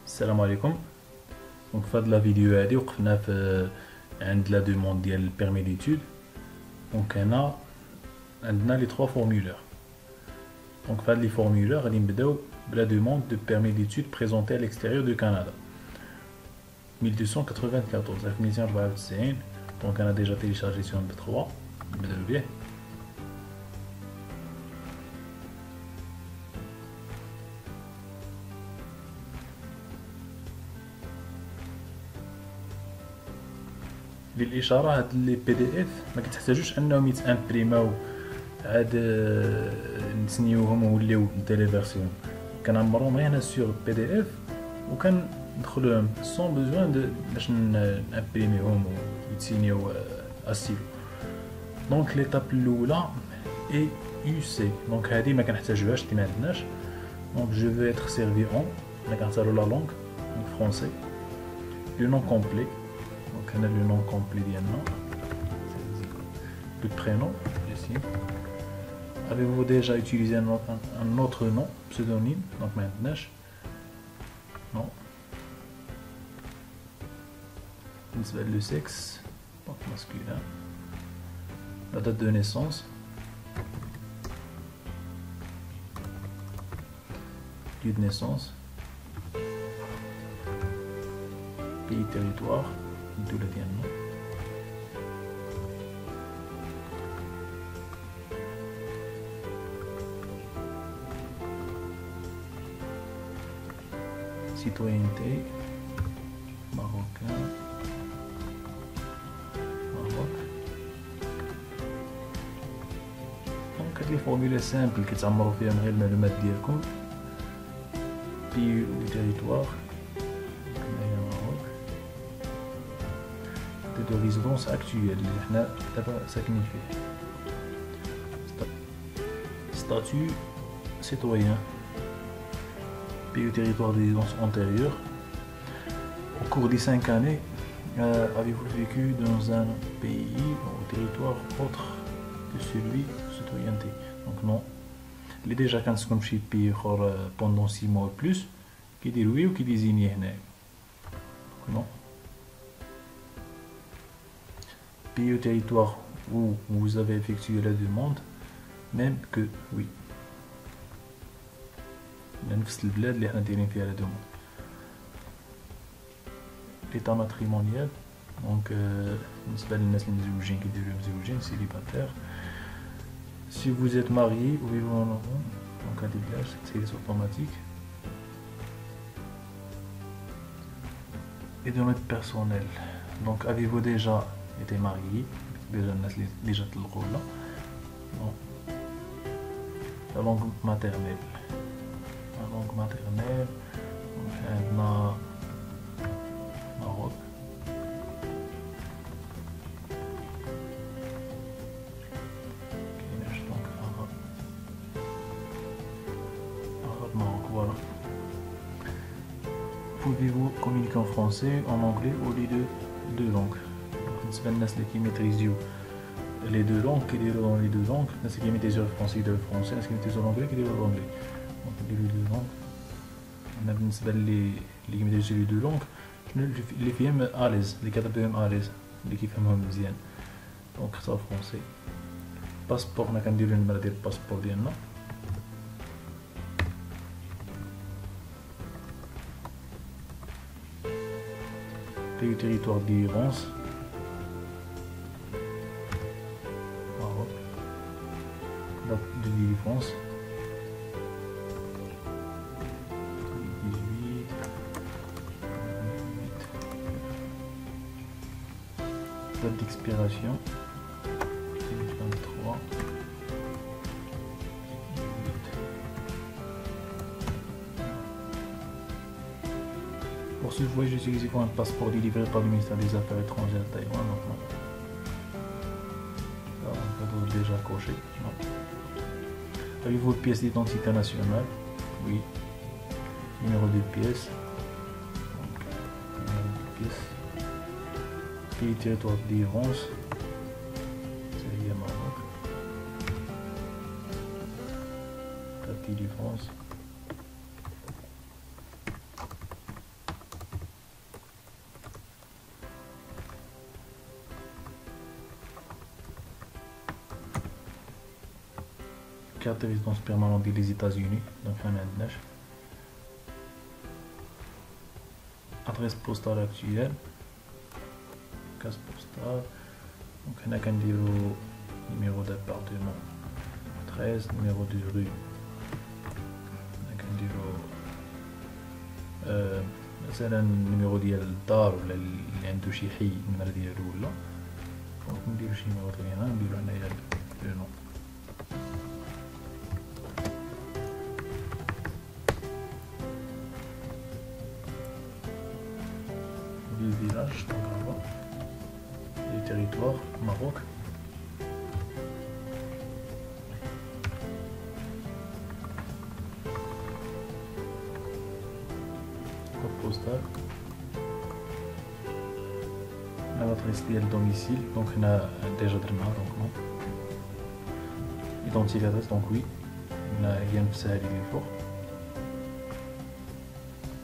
السلام عليكم. دونك في هاد لا فيديو هادي وقفنا في عند لا دوموند ديال البيرمي ديتود. دونك هنا عندنا لي 3 فورمولير. دونك في هاد لي فورمولير غادي نبداو بلا دوموند دو بيرمي ديتود بريزونتي à l'extérieur du Canada 1294 1294. دونك انا ديجا تيليشارجي سيون ب 3 نبداو بيه. للاشاره هاد لي بي دي اف ما كتحتاجوش انهم يتامبريماو عاد نسنيوهم ويوليو دي فيرسيون. كنعمروهم غير هنا سور بي دي اف وكندخلوهم سون بوزوان باش نامبريميهم ويتسينيو اسيلو. دونك ليطاب الاولى اي يو سي. دونك هادي ما كنحتاجوهاش اللي ما عندناش. دونك جو في اتر سيرفي اون انا كنختارو لا لونغ دونك فرونسي لو نون كومبلي. Donc on a le nom complet d'Yanna, le prénom ici. Avez-vous déjà utilisé un autre nom, pseudonyme? Donc maintenant, non. Le sexe, donc masculin. La date de naissance. Lieu de naissance. Pays, territoire. d'où le vient le nom. Citoyenneté, marocain, Maroc. Donc هاد لي فورمولير سامبل كتعمرو فيهم غير المعلومات ديالكم. بي و تيريتوار de résidence actuelle اللي حنا دابا ساكنين فيه. statut citoyen, pays ou territoire de résidence antérieure. Au cours des 5 années, avez-vous vécu dans un pays ou territoire autre que celui de citoyenneté? Donc non. اللي ديجا كنسكن فشي بي اخر pendant 6 mois ou plus كيدير وي وكيديزيني هنا. non. Pays ou territoire où vous avez effectué la demande, même que oui. نفس البلاد اللي حنا دايرين فيها لا دوموند. l'état matrimonial دونك بالنسبه للناس اللي مزوجين كيديروا مزوجين célibataire. si vous êtes marié ou vivant en Europe donc هادي بلاش c'est automatique. et domaine personnel donc avez-vous déjà été marié? déjà الناس اللي ديجا طلقوا ولا non. la langue maternelle عندنا ماروك. كايناش دونك arabe Maroc voilà. pouvez-vous communiquer en français, en anglais ou les deux langues? بالنسبه للناس اللي كيميتريزيو لي دو لونغ كيديروا لي دو لونغ. الناس اللي كيميتريزيو الفرونسي كيديروا الفرونسي، الناس اللي كيميتريزيو الانجلي كيديروا الانجلي. دونك نديرو لي دو لونغ. انا بالنسبه اللي كيميتريزيو لي دو لونغ اللي فيهم اليز اللي كتهضر بهم اليز اللي كيفهمهم مزيان دونك اختار فرونسي. باسبور حنا كنديرو النمره ديال الباسبور ديالنا. pays territoire de vivance Maroc. date de vivance 18 date d'expiration 2023. Pour ce voyage, utilisez-vous un passeport délivré par le ministère des Affaires étrangères de Taïwan? Donc non. Là, on peut déjà cocher. Non. Avez-vous une pièce d'identité nationale? Oui. Numéro de pièce. Donc, numéro de pièce. Pays territoire de vivance. C'est lié à Maroc. Date de vivance. carte de résidence permanente des États-Unis, donc on a عندناش adresse postale actuelle, case postale. Donc on a numéro d'appartement 13, numéro de rue, مثلا النيميرو ديال الدار ولا اللي عنده شي حي النمره ديالو ولا دونك نديرو شي نيميرو هنا نديرو هنايا لو نو du village, donc là-bas, du territoire, Maroc. Code postal. L'adresse du domicile, donc on a déjà درنا donc non. Identificateur, donc oui. On a rien de ça il faut.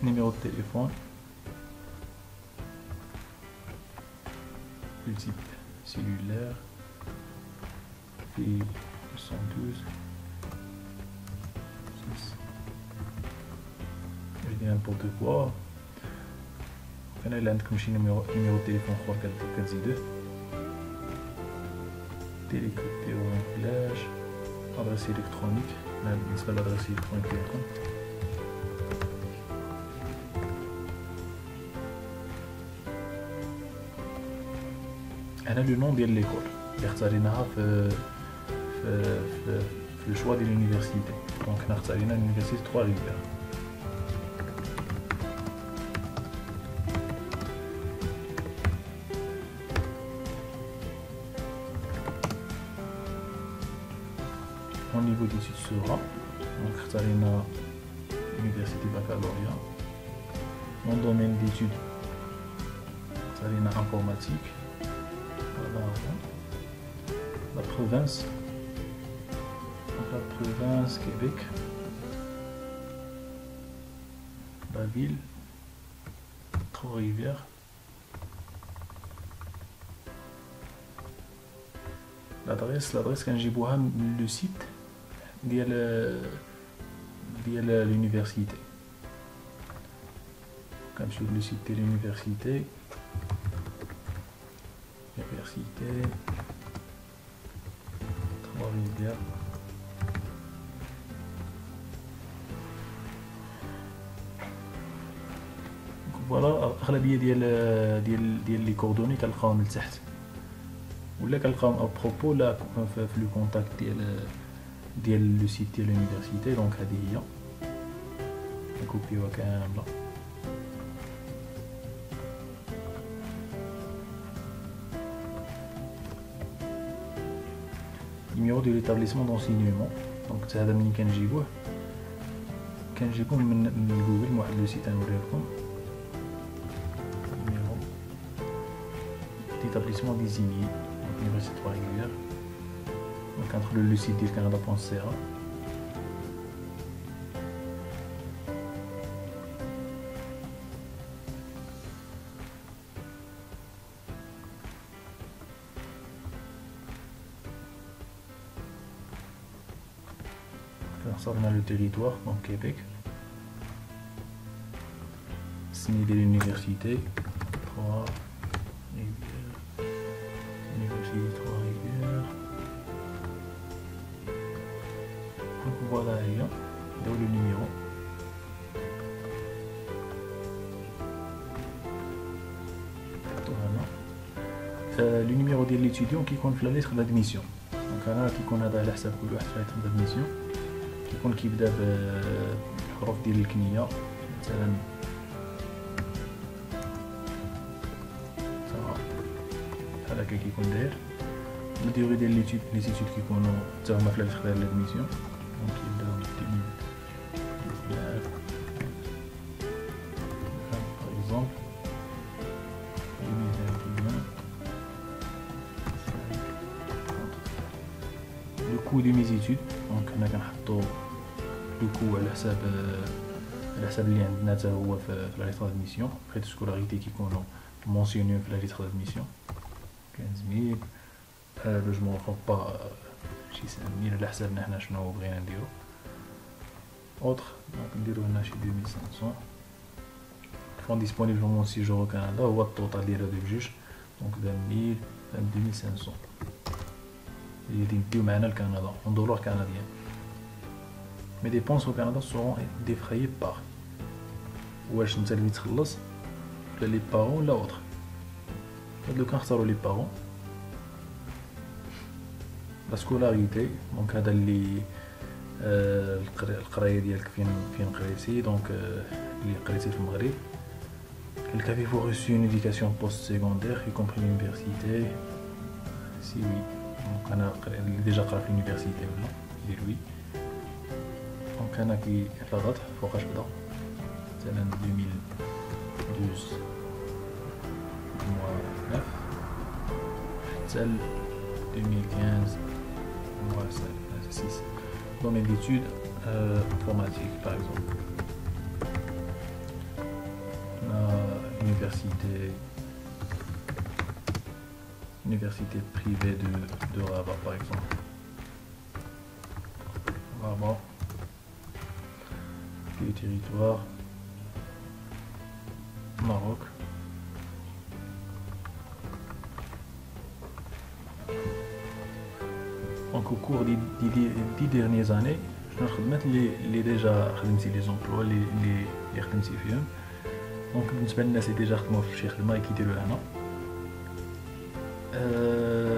Numéro de téléphone. Le type cellulaire, puis 112, 6. Je dis n'importe quoi. هنا اللي عندكم شي نيميرو تليفون اخر كتزيدوه تيليكوبي رونغلاج ادريس الكترونيك. بالنسبه للادريس الكترونيك ديالكم هنا لو نون ديال ليكول اللي اختاريناها في لو شوا ديال لونيفرسيتي. دونك حنا اختارينا لونيفرسيتي 3 ريفير. Au niveau d'études sera, donc اختارينا université baccalauréat. Mon domaine d'études اختارينا informatique. Voilà. La province, donc la province Québec. La ville Trois-Rivières. L'adresse كنجيبوها من لو سيت ديال l'université. كنمشيو لو سيت ديال l'université. Université Trois-Rivières. فوالا اغلبيه ديال لي كوردوني كنلقاوهم لتحت ولا كنلقاوهم ا بروبو لا في لو كونتاكت ديال لو سيت ديال لونيفرسيتي. دونك هذه هي نكوبيوها كامله. numéro de l'établissement d'enseignement. donc هذا منين كنجيبوه من جوجل من واحد لو سيت غنوريلكم. numéro d'établissement désigné donc université Trois-Rivières. donc entre le site ديال canada.ca on a le territoire, donc Québec, signé de l'université Trois-Rivières, Université Trois-Rivières. Donc voilà, dans le numéro. Le numéro de l'étudiant qui compte la lettre d'admission. donc انا كيكون هذا على حساب كل واحد في lettre d'admission. كيكون كيبدا بالحروف ديال الكنيه مثلا بحال هكا كيكون داير. لا ديوري ديال لي تيتود كيكونوا حتى هما في لا ليتر ديال لادميسيون. دونك كيبداو من par exemple le coût de mes études. donc هنا كنحطو لو كو على حساب اللي عندنا حتى هو في لا ليتر دادميسيون. حيت سكولاريتي كيكونوا مونسيونيو في لا ليتر دادميسيون 15000. لوجمون repas شي سامين على حسابنا حنا شنو بغينا نديرو. اوتر دونك نديرو هنا شي 2500. فون ديسپونيبل في مون سيجور au Canada هو الطوطال ديال هادو بجوج، دونك 20 000 2500 اللي يديو معنا لكندا اون دولار كنديان. مي ديبونس au Canada seront défrayées par واش نتا اللي تخلص ولا لي بارون ولا اوتر. هاد لو كنختارو لي بارون. لا سكولاريتي دونك هذا اللي القرايه ديالك فين قريتي، دونك اللي قريتي في المغرب. Qu'avez-vous reçu une éducation post-secondaire, y compris l'université? Si oui. Donc on a déjà قرا في l'université ولا يدير وي. دونك انا كي تلاقات فوقاش بدا مثلا 2012 mois 9 حتى 2015 mois 6 domaine d'études informatique par exemple. Université privée de Rabat par exemple. Rabat, pays territoire, Maroc. Donc au cours des 10 dernières années, je suis déjà les emplois اللي خدمتي فيهم. دونك بالنسبه للناس اللي ديجا خدموا في شي خدمه كيديروا هنا.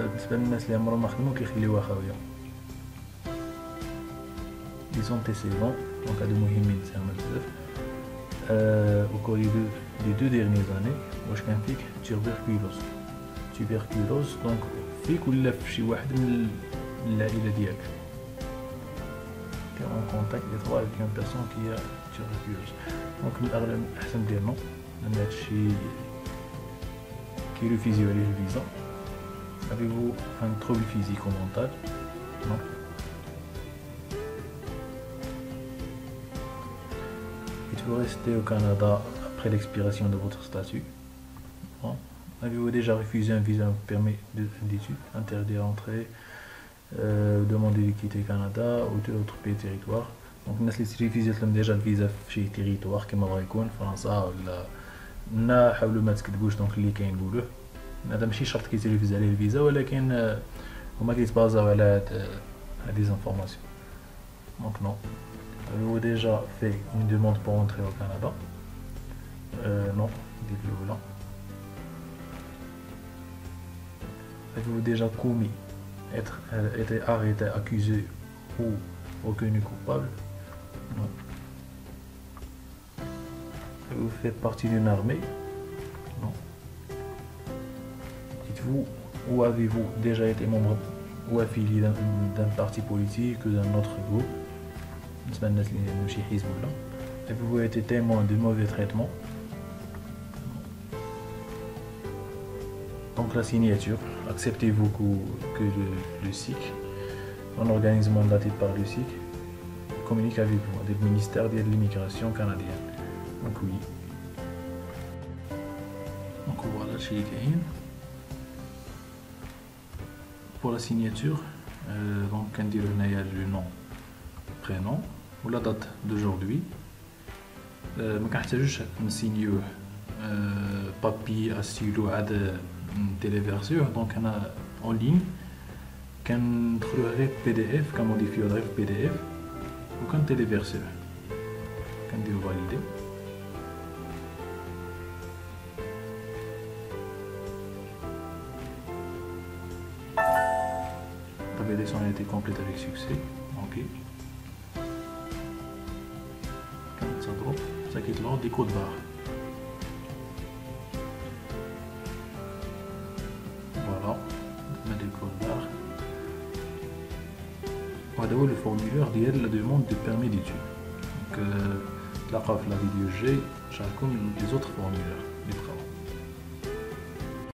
بالنسبه للناس اللي عمرهم ما خدموا كيخليوها خاويه. لي زونتيسيدون دونك هادو مهمين تما بزاف. او كور دي دو ديرنيير زاني واش كان فيك تيبركلوز دونك فيك ولا في شي واحد من العائله ديالك. كان اون كونتاكت ايتروا افيك اون بيرسون كي a tuberculose. دونك من الاغلب احسن دير نو لان هادشي كيرفيزيو عليه الفيزا. Avez-vous un trouble physique ou mental? Non. Êtes-vous resté au Canada après l'expiration de votre statut? Non. Avez-vous déjà refusé un visa ou permis d'études, interdit d'entrer, demandé de quitter le Canada ou d'autres pays territoires? Donc الناس اللي تريفيزيت لهم ديجا الفيزا في شي تيريتوار كما بغا يكون فرنسا ولا نا، حاولوا ما تكذبوش دونك اللي كينقولوه. هذا ماشي شرط كيتريفيز عليه الفيزا، ولكن هما كيتبازاو على هاد لي زانفورماسيون. دونك نو. Avez-vous déjà fait une demande pour entrer au Canada? Non, ديك الأولى. Avez-vous déjà commis, été arrêté, accusé ou reconnu coupable? Non. Vous faites partie d'une armée? Non. Dites-vous, ou avez-vous déjà été membre ou affilié d'un parti politique ou d'un autre groupe? Avez-vous été témoin de mauvais traitements? Donc la signature, acceptez-vous que le SIC, un organisme mandaté par le SIC, communique avec vous, le ministère de l'immigration canadienne. Donc oui. Donc voilà le chilicaïne. Pour la signature, donc on dit le nom, prénom ou la date d'aujourd'hui. ما كنحتاجوش نسينيوه بابي استيلو عاد تيليفيرسيوه. دونك انا اون لين كندخلو غير بي دي اف، كنموديفيو غير بي دي اف وكنتيليفيرسيوه، كنديرو فاليدي. La validation a été complète avec succès. Ok. Quand ça drop, ça quitte l'ordre des codes barres. Voilà, on met des codes barres. On va devoir le formulaire de la demande de permis d'études. Donc, la vidéo G, j'ai comme les autres formulaires.